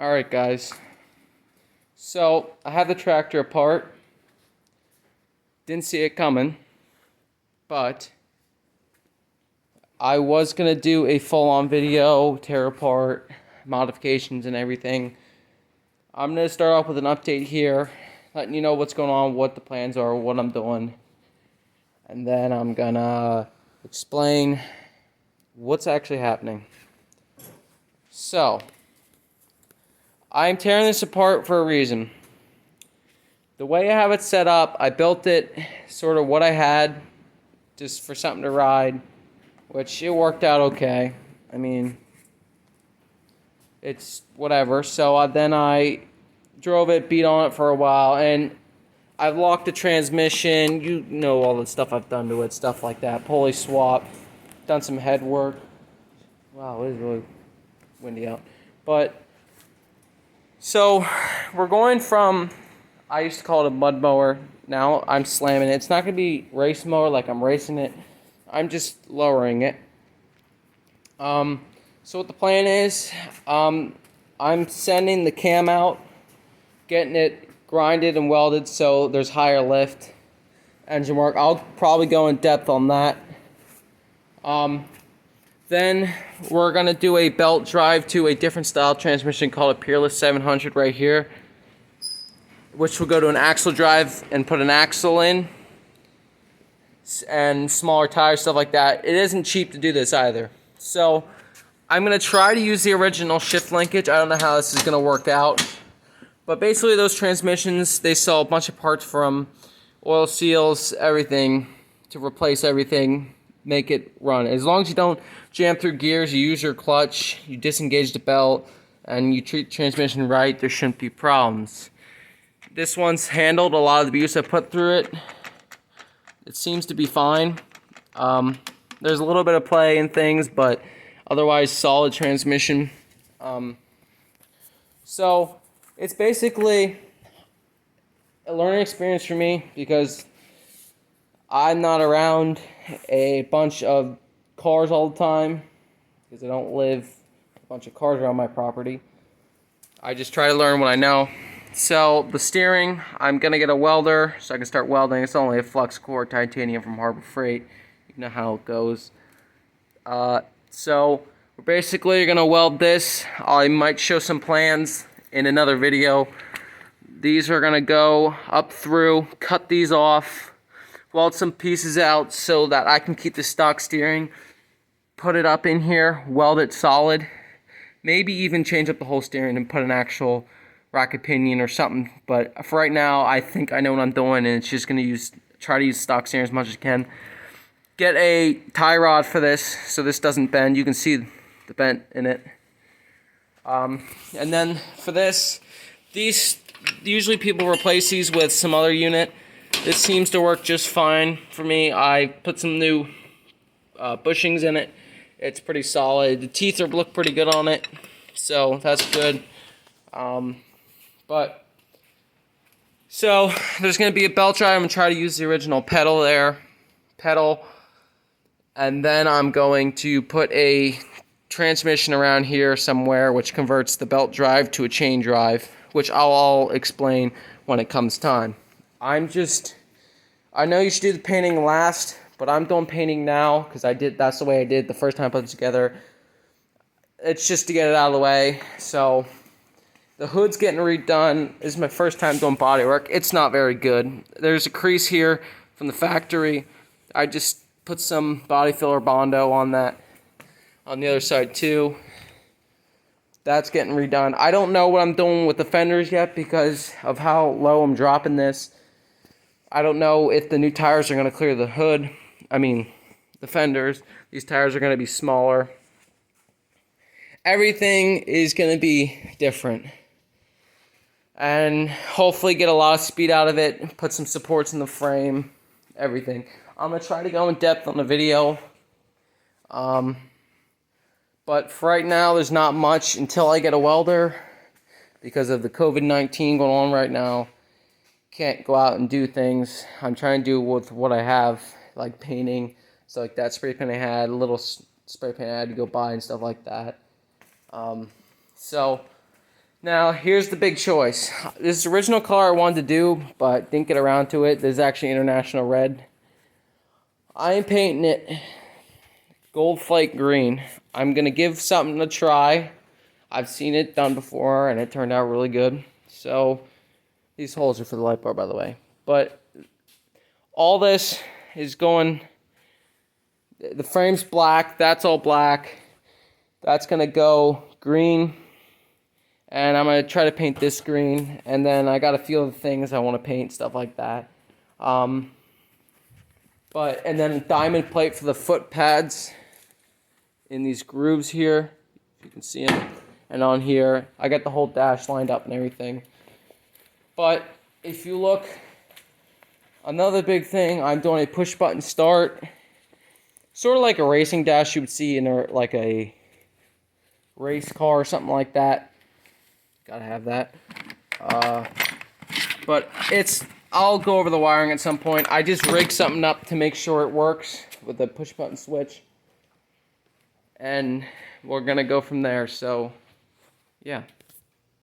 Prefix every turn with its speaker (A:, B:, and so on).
A: Alright guys, so I have the tractor apart, didn't see it coming, but I was going to do a full-on video, tear apart, modifications and everything. I'm going to start off with an update here, letting you know what's going on, what the plans are, what I'm doing, and then I'm going to explain what's actually happening. So, I'm tearing this apart for a reason. The way I have it set up, I built it sort of what I had, just for something to ride, which it worked out okay. I mean, it's whatever. So then I drove it, beat on it for a while, and I've locked the transmission. You know all the stuff I've done to it, stuff like that. Pulley swap, done some head work. Wow, it is really windy out. But, so, we're going from, I used to call it a mud mower. Now I'm slamming it. It's not going to be race mower like I'm racing it. I'm just lowering it. So what the plan is, I'm sending the cam out, getting it grinded and welded so there's higher lift, engine work. I'll probably go in depth on that. Then we're going to do a belt drive to a different style transmission called a Peerless 700 right here, which will go to an axle drive and put an axle in and smaller tires, stuff like that. It isn't cheap to do this either. So I'm going to try to use the original shift linkage. I don't know how this is going to work out. But basically those transmissions, they sell a bunch of parts from oil seals, everything, to replace everything, make it run. As long as you don't jam through gears, you use your clutch, you disengage the belt, and you treat the transmission right, there shouldn't be problems. This one's handled a lot of the abuse I put through it. It seems to be fine. There's a little bit of play in things, but otherwise solid transmission. So it's basically a learning experience for me because I'm not around a bunch of cars all the time because I don't live a bunch of cars around my property. I just try to learn what I know. So the steering, I'm going to get a welder so I can start welding. It's only a flux core titanium from Harbor Freight. You know how it goes. So we're basically going to weld this. I might show some plans in another video. These are going to go up through, cut these off, weld some pieces out so that I can keep the stock steering, put it up in here, weld it solid, maybe even change up the whole steering and put an actual rocket pinion or something. But for right now, I think I know what I'm doing, and it's just going to try to use stock steering as much as I can. Get a tie rod for this so this doesn't bend. You can see the bend in it. And then for this, usually people replace these with some other unit. This seems to work just fine for me. I put some new bushings in it. It's pretty solid. The teeth look pretty good on it, so that's good. So there's going to be a belt drive. I'm going to try to use the original pedal, and then I'm going to put a transmission around here somewhere which converts the belt drive to a chain drive, which I'll explain when it comes time. I know you should do the painting last, but I'm doing painting now because that's the way I did the first time I put it together. It's just to get it out of the way. So the hood's getting redone. This is my first time doing body work. It's not very good. There's a crease here from the factory. I just put some body filler Bondo on that. On the other side too. That's getting redone. I don't know what I'm doing with the fenders yet because of how low I'm dropping this. I don't know if the new tires are going to clear the hood. The fenders. These tires are going to be smaller. Everything is going to be different. And hopefully get a lot of speed out of it. Put some supports in the frame. Everything. I'm going to try to go in depth on the video. But for right now, there's not much until I get a welder because of the COVID-19 going on right now. Can't go out and do things. I'm trying to do with what I have, like painting, so like that spray paint I had, a little spray paint I had to go buy and stuff like that. So Now, here's the big choice. This is the original color I wanted to do, but didn't get around to it. This is actually International Red. I am painting it Gold Flake Green. I'm going to give something a try. I've seen it done before, and it turned out really good. So, these holes are for the light bar, by the way. But all this is going... The frame's black. That's all black. That's going to go green. And I'm going to try to paint this green. And then I got a few other things I want to paint, stuff like that. And then diamond plate for the foot pads in these grooves here. If you can see them. And on here, I got the whole dash lined up and everything. But if you look, another big thing, I'm doing a push button start. Sort of like a racing dash you would see in like a race car or something like that. Gotta have that. But I'll go over the wiring at some point. I just rigged something up to make sure it works with the push button switch. And we're gonna go from there, so yeah.